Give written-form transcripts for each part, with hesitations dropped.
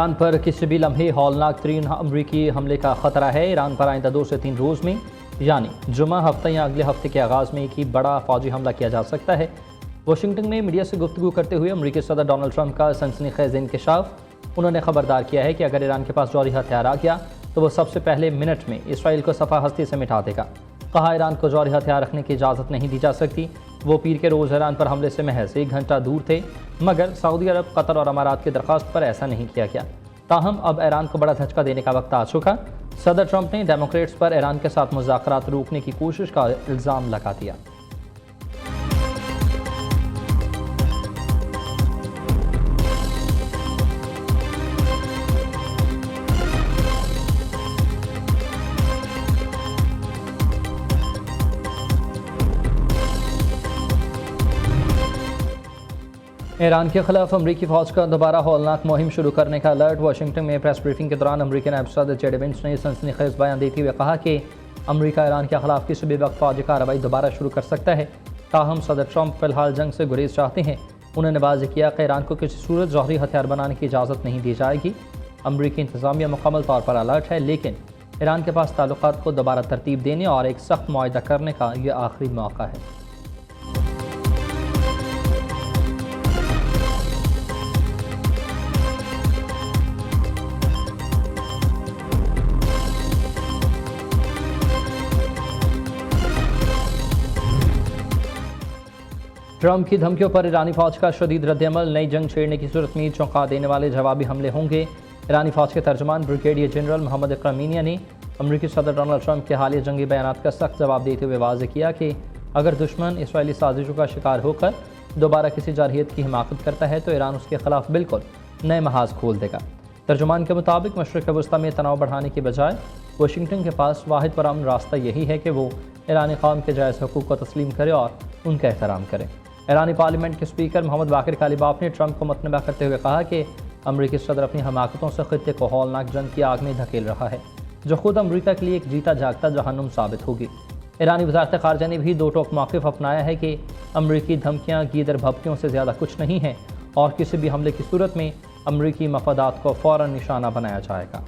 Iran पर किसी भी लम्हे हौलनाक तरीन अमरीकी हमले का खतरा है। ईरान पर आइंदा 2 से 3 रोज़ में यानी जुम्मा हफ्ते या अगले हफ्ते के आगाज़ में एक ही बड़ा फौजी हमला किया जा सकता है। वाशिंगटन में मीडिया से गुफ्तगू करते हुए अमरीकी सदर डोनाल्ड ट्रंप का सनसनीखेज़ इंकशाफ। उन्होंने खबरदार किया है कि अगर ईरान के पास जौहरी हथियार आ गया तो वह सबसे पहले मिनट में इसराइल को सफ़ा हस्ती से मिटा देगा। कहा, ईरान को जौहरी हथियार रखने की इजाज़त नहीं दी जा सकती। वो पीर के रोज़ ईरान पर हमले से महज 1 घंटा दूर थे, मगर सऊदी अरब, कतर और अमारात की दरख्वास्त पर ऐसा नहीं किया गया। ताहम अब ईरान को बड़ा धचका देने का वक्त आ चुका। सदर ट्रंप ने डेमोक्रेट्स पर ईरान के साथ मुज़ाकरात रोकने की कोशिश का इल्ज़ाम लगा दिया। ईरान के खिलाफ अमरीकी फ़ौज का दोबारा हौलनाक मुहिम शुरू करने का अलर्ट। वाशिंगटन में प्रेस ब्रीफिंग के दौरान अमरीकी नायब सदर जेडी वेंस ने सनसनीखेज़ बयान देते हुए कहा कि अमरीका ईरान के खिलाफ किसी भी वक्त फ़ौजी कार्रवाई दोबारा शुरू कर सकता है। ताहम सदर ट्रंप फिलहाल जंग से गुरेज चाहते हैं। उन्होंने वाज़ेह किया कि ईरान को किसी सूरत जौहरी हथियार बनाने की इजाज़त नहीं दी जाएगी। अमरीकी इंतज़ामिया मुकम्मल तौर पर अलर्ट है, लेकिन ईरान के पास ताल्लुकात को दोबारा तरतीब देने और एक सख्त मुआहदा करने का यह आखिरी मौका है। ट्रंप की धमकियों पर ईरानी फ़ौज का शदीद रद्दअमल। नई जंग छेड़ने की सूरत में चौंका देने वाले जवाबी हमले होंगे। ईरानी फ़ौज के तर्जमान ब्रिगेडियर जनरल मोहम्मद इकरामिनिया ने अमरीकी सदर डोनाल्ड ट्रंप के हालिया जंगी बयानात का सख्त जवाब देते हुए वाज़ेह किया कि अगर दुश्मन इसराइली साजिशों का शिकार होकर दोबारा किसी जारहियत की हिमाकत करता है तो ईरान उसके खिलाफ बिल्कुल नए महाज खोल देगा। तर्जुमान के मुताबिक मशरिक़ वस्ता में तनाव बढ़ाने के बजाय वाशिंगटन के पास वाहिद पुरअमन रास्ता यही है कि वो ईरानी कौम के जायज़ हकूक़ को तस्लीम करे और उनका एहतराम करे। ईरानी पार्लियामेंट के स्पीकर मोहम्मद बाकिर कालिबाफ ने ट्रंप को मुतनबा करते हुए कहा कि अमरीकी सदर अपनी हमाकतों से खित्ते को हौलनाक जंग की आग में धकेल रहा है, जो खुद अमरीका के लिए एक जीता जागता जहन्नुम साबित होगी। ईरानी वज़ारत ख़ारजा ने भी दो टोक मौक़िफ़ अपनाया है कि अमरीकी धमकियाँ गीदर भभकियों से ज़्यादा कुछ नहीं हैं और किसी भी हमले की सूरत में अमरीकी मफादात को फ़ौरन निशाना बनाया जाएगा।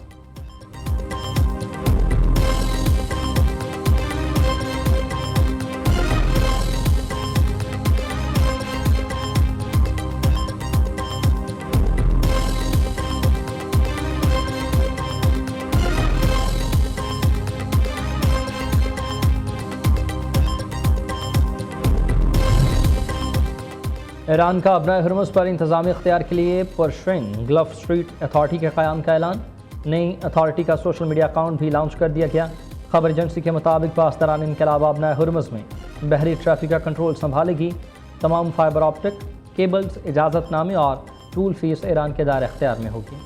ईरान का अपना हरमुज़ पर इंतज़ामी इख्तियार के लिए पर्शियन गल्फ़ स्ट्रीट अथॉरिटी के क़याम का ऐलान। नई अथॉरिटी का सोशल मीडिया अकाउंट भी लॉन्च कर दिया गया। खबर एजेंसी के मुताबिक पासदारान इनकलाब अपना हरमुज़ में बहरी ट्रैफिक का कंट्रोल संभालेगी। तमाम फाइबर ऑप्टिक केबल्स, इजाज़तनामे और टूल फीस ईरान के दायरे इख्तियार में होगी।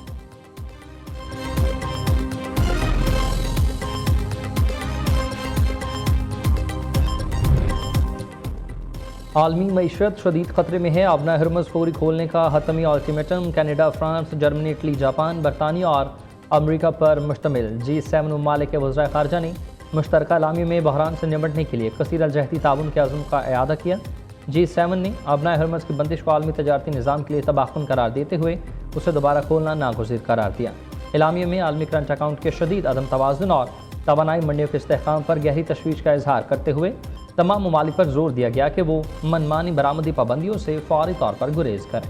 आलमी मईशत शदीद ख़तरे में है। अपना हरमुज़ फौरी खोलने का हतमी ultimatum Canada, France, Germany, Italy, Japan, बरतानिया और अमरीका पर मुश्तमिल G7 ममालिक के वज़राए ख़ारजा ने मुश्तरका एलामिया में बहरान से निपटने के लिए कसीर अलजहती ताउन के अज़्म का इआदा किया। G7 ने अपना हरमुज़ की बंदिश को आलमी तजारती निज़ाम के लिए तबाहकुन करार देते हुए उसे दोबारा खोलना नागुज़ीर करार दिया। एलामिया में आलमी करंट अकाउंट के शदीद अदम तवाज़ुन और तवानाई मंडियों के इस्तेहकाम पर गहरी तशवीश का इजहार करते हुए तमाम ममालिक पर जोर दिया गया कि वो मनमानी बरामदी पाबंदियों से फौरी तौर पर गुरेज करें।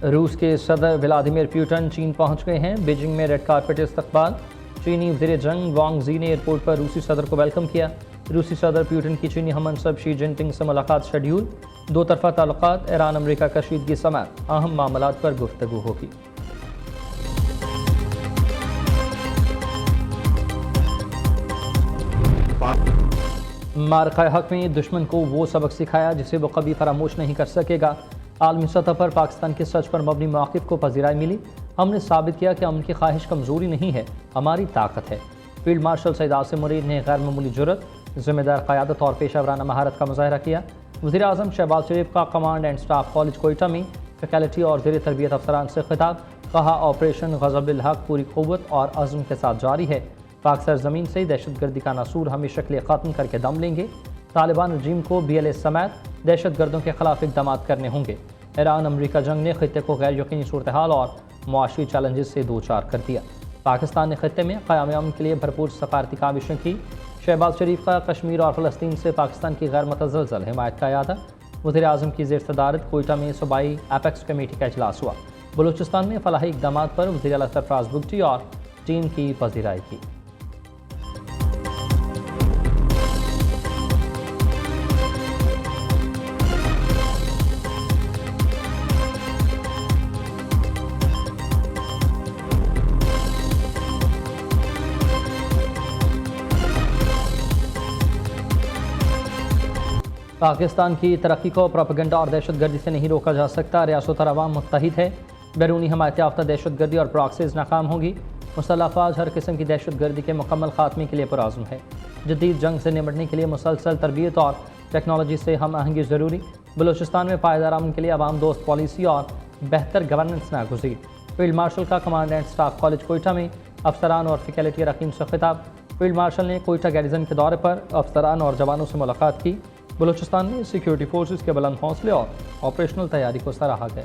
रूस के सदर व्लादिमीर पुतिन चीन पहुंच गए हैं। बीजिंग में रेड कारपेट इस्तकबाल। चीनी वज़ीर जंग वांग ज़ी ने एयरपोर्ट पर रूसी सदर को वेलकम किया। रूसी सदर पुतिन की चीनी हममनसब शी जिनपिंग से मुलाकात शेड्यूल। दो तरफा ताल्लुकात, ईरान अमरीका कशीदगी समेत अहम मामलात पर गुफ्तगू होगी। मारका हक में दुश्मन को वो सबक सिखाया जिसे वो कभी फरामोश नहीं कर सकेगा। आलमी सतह पर पाकिस्तान के सच पर मबनी मौक़िफ़ को पज़ीराई मिली। हमने साबित किया कि उनकी ख्वाहिश कमज़ोरी नहीं है, हमारी ताकत है। फील्ड मार्शल सईद आसिम मुरीद ने गैर मामूली जुर्रत, ज़िम्मेदार क़यादत और पेशावराना महारत का मुज़ाहरा किया। वज़ीर आज़म शहबाज शरीफ का command and staff college Quetta में फैकल्टी और ज़ेर तरबियत अफसरान से खिताब। कहा ऑपरेशन ग़ज़बिल हक़ पूरी क़ुव्वत और अज़्म के साथ जारी है। पाक सरज़मीन से दहशतगर्दी का नासूर हमेशा के लिए ख़त्म करके दम लेंगे। तालिबान रजीम को BLA समेत दहशतगर्दों के खिलाफ इक़दाम करने होंगे। ईरान अमरीका जंग ने खित्ते को गैर यकीनी सूरत हाल और मुआशी चैलेंजेस से दो चार कर दिया। पाकिस्तान ने खित्ते में क़याम अमन के लिए भरपूर सफारती काविशें की। शहबाज शरीफ का कश्मीर और फ़लस्तीन से पाकिस्तान की गैर मुतज़लज़ल हिमायत का इरादा। वज़ीर आज़म की ज़ेर सदारत कोयटा में सूबाई एपेक्स कमेटी का इजलास हुआ। बलूचिस्तान में फलाही इक़दाम पर वज़ीर आला सरफराज बुगटी और टीम की पज़ीराई की। पाकिस्तान की तरक्की को प्रोपेगेंडा और दहशतगर्दी से नहीं रोका जा सकता। रियासत और अवाम मुत्तहिद है। बैरूनी हमायत याफ्ता दहशतगर्दी और प्रॉक्सीज़ नाकाम होगी। मुसल्लह अफ़वाज हर किस्म की दहशतगर्दी के मुकम्मल खात्मे के लिए पुरअज़्म है। जदीद जंग से निपटने के लिए मुसलसल तरबियत और टेक्नोलॉजी से हम आहंगी ज़रूरी। बलूचिस्तान में पायदार अमन के लिए अवाम दोस्त पॉलिसी और बेहतर गवर्नेंस नागुज़ीर। फील्ड मार्शल का command and staff college Quetta में अफसरान और फैकल्टी अरकान से खिताब। फील्ड मार्शल ने कोयटा गैरिजन के दौरे पर अफसरान और जवानों से मुलाकात की। बलूचिस्तान में सिक्योरिटी फोर्सेस के बुलंद हौसले और ऑपरेशनल तैयारी को सराहा गया।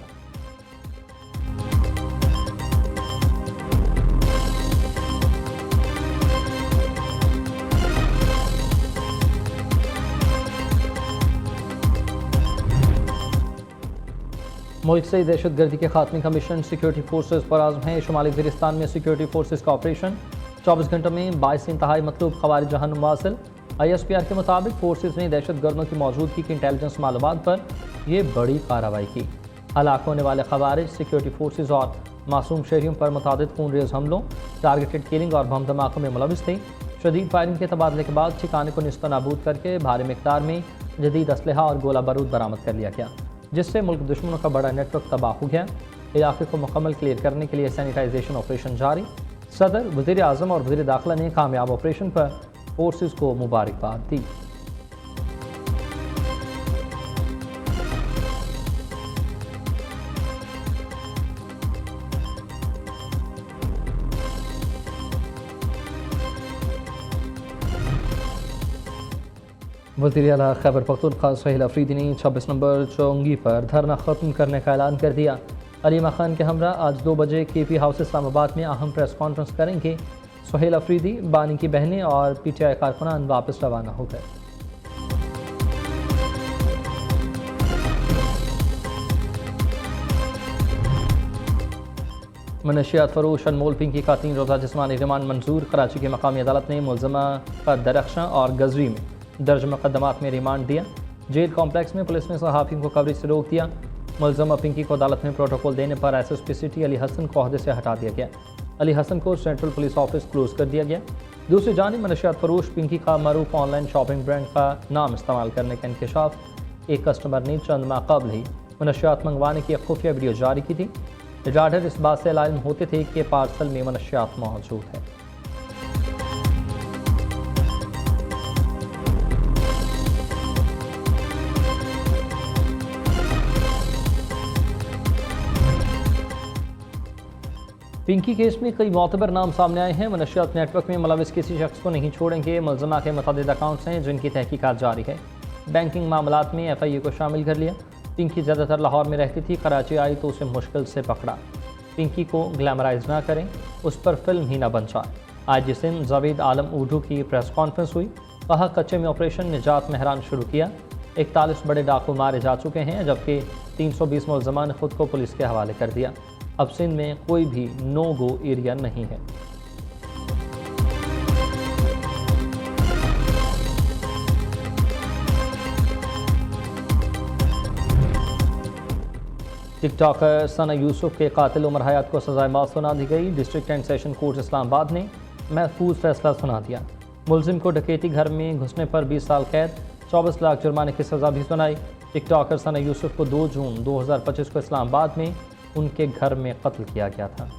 मुल्क से दहशतगर्दी के खात्मे का मिशन सिक्योरिटी फोर्सेस पर आज़म है। शुमाली वज़ीरिस्तान में सिक्योरिटी फोर्सेस का ऑपरेशन 24 घंटों में 22 इंतहाई मतलूब ख़वारिज जहन्नुम हासिल। ISPR के मुताबिक फोर्सेस ने दहशतगर्दों की मौजूदगी की इंटेलिजेंस मालूमात पर यह बड़ी कार्रवाई की। हलाक होने वाले ख़वारिज सिक्योरिटी फोर्सेस और मासूम शहरियों पर मुतअद्दिद खूनरेज़ हमलों, टारगेटेड किलिंग और बम धमाकों में मुलविस थे। शदीद फायरिंग के तबादले के बाद ठिकाने को निस्तो नाबूद करके भारी मिकदार में जदीद असलहा और गोला बारूद बरामद कर लिया गया, जिससे मुल्क दुश्मनों का बड़ा नेटवर्क तबाह हो गया। इलाके को मुकम्मल क्लियर करने के लिए सैनिटाइजेशन ऑपरेशन जारी। सदर, वज़ीर आज़म और वज़ीर दाखिला ने कामयाब ऑपरेशन पर फोर्सेस को मुबारकबाद दी। वज़ीर आला खैबर पख्तूनख्वा सुहेल अफरीदी ने 26 नंबर चौंगी पर धरना ख़त्म करने का ऐलान कर दिया। अलीमा खान के हमरा आज 2 बजे KP हाउस इस्लामाबाद में अहम प्रेस कॉन्फ्रेंस करेंगे। सुहेल अफरीदी, बानी की बहनें और PTI कारकुनान वापस रवाना हो गए। मनशियात फरोश अनमोल पिंकी का 3 रोज़ा जिस्मानी रिमांड मंजूर। कराची की मकामी अदालत ने मुलज़मा का दरख्शां और गजरी में दर्ज मुकदमात में रिमांड दिया। जेल कॉम्प्लेक्स में पुलिस ने सहाफ़ियों को कवरेज से रोक दिया। मुलज़मा पिंकी को अदालत में प्रोटोकॉल देने पर SSP सिटी अली हसन को ओहदे से हटा दिया गया। अली हसन को सेंट्रल पुलिस ऑफिस क्लोज कर दिया गया। दूसरी जानिब मनशियात फरोश पिंकी का मरूफ ऑनलाइन शॉपिंग ब्रांड का नाम इस्तेमाल करने का इंकशाफ। एक कस्टमर ने चंद माह कबल ही मनशियात मंगवाने की एक खुफिया वीडियो जारी की थी। राडर इस बात से इल्म होते थे कि पार्सल में मनशियात मौजूद है। पिंकी केस में कई मोतबर नाम सामने आए हैं। मनशियात नेटवर्क में मुलविस किसी शख्स को नहीं छोड़ेंगे। मुलज़मा के मुतअद्दिद अकाउंट्स हैं जिनकी तहकीकात जारी है। बैंकिंग मामलात में FIA को शामिल कर लिया। पिंकी ज़्यादातर लाहौर में रहती थी। कराची आई तो उसे मुश्किल से पकड़ा। पिंकी को ग्लैमराइज ना करें, उस पर फिल्म ही ना बन जाए। आज जिस दिन जावेद आलम ऊडू की प्रेस कॉन्फ्रेंस हुई, कहा कच्चे में ऑपरेशन निजात मेहरान शुरू किया। 41 बड़े डाकू मारे जा चुके हैं, जबकि 320 मुलज़मा ने खुद को पुलिस के हवाले कर दिया। अब सिंध में कोई भी नो गो एरिया नहीं है। टिकटॉकर सना यूसुफ के कातिल उमर हयात को सज़ाए मौत सुना दी गई। District and session court Islamabad ने महफूज फैसला सुना दिया। मुलजिम को डकैती घर में घुसने पर 20 साल कैद, 24 लाख जुर्माने की सज़ा भी सुनाई। टिकटॉकर सना यूसुफ को 2 जून 2025 को इस्लामाबाद में उनके घर में कत्ल किया गया था।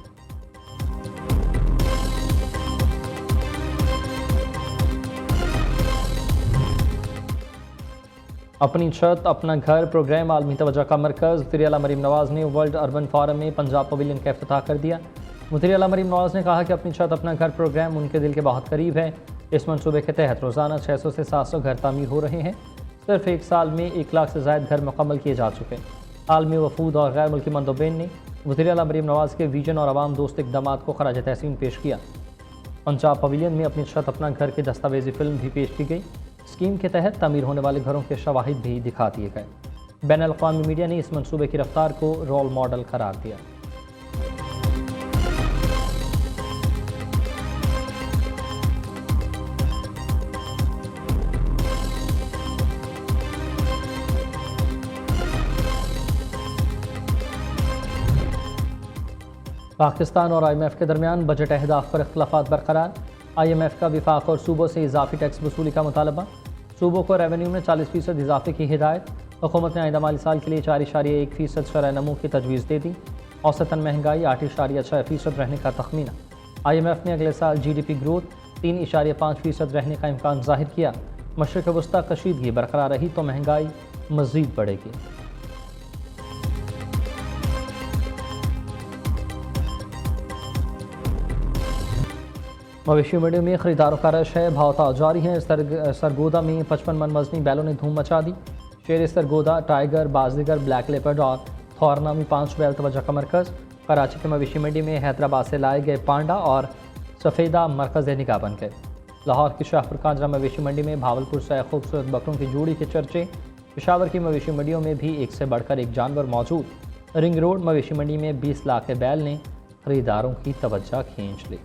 अपनी छत अपना घर प्रोग्राम आलमी तवज्जो का मरकज़। वज़ीर आला मरीम नवाज़ ने वर्ल्ड अर्बन फोरम में पंजाब पवेलियन का इफ्तिताह कर दिया। वज़ीर आला मरीम नवाज़ ने कहा कि अपनी छत अपना घर प्रोग्राम उनके दिल के बहुत करीब है। इस मनसूबे के तहत रोज़ाना 600 से 700 घर तामीर हो रहे हैं। सिर्फ एक साल में 1 लाख से ज़ायद घर मुकम्मल किए जा चुके हैं। आलमी वफूद और गैर मुल्की मंदोबेन ने वज़ीर आला मरीम नवाज़ के विजन और आवाम दोस्त इक़दामात को खराज तहसीन पेश किया। पंजाब पवेलियन में अपनी छत अपना घर की दस्तावेजी फिल्म भी पेश की गई। स्कीम के तहत तामीर होने वाले घरों के शवाहिद भी दिखा दिए गए। बैनुल-अक़वामी मीडिया ने इस मनसूबे की रफ्तार को रोल मॉडल करार दिया। पाकिस्तान और IMF के दरमियान बजट अहदाफ पर इख्तलाफात बरकरार। IMF का विफाक और सूबों से इजाफी टैक्स वसूली का मुतालबा। सूबों को रेवेन्यू में 40% इजाफे की हिदायत। हुकूमत ने आइंदा माली साल के लिए 4.1% शरह नमू की तजवीज़ दे दी। औसतन महंगाई 8.6% रहने का तखमीना। IMF ने अगले साल GDP ग्रोथ 3.5% रहने का इम्कान जाहिर किया। मशरिक़ वस्ता कशीदगी बरकरार रही तो महंगाई मज़ीद बढ़ेगी। मवेशी मंडियों में खरीदारों का रश है, भाव जारी है। सरगोदा में 55 मन वजनी बैलों ने धूम मचा दी। शेर सरगोदा, टाइगर, बाज़दीगर, ब्लैक लेपर्ड और थॉरना में 5 बैल तवज्जो का मरकज़। कराची के मवेशी मंडी में हैदराबाद से लाए गए पांडा और सफ़ेदा मरकज़ निगाह बन गए। लाहौर की शाहपुर कांजरा मवेशी मंडी में भावलपुर से खूबसूरत बकरों की जोड़ी के चर्चे। पेशावर की मवेशी मंडियों में भी एक से बढ़कर एक जानवर मौजूद। रिंग रोड मवेशी मंडी में 20 लाख के बैल ने खरीदारों की तवज्जो खींच ली।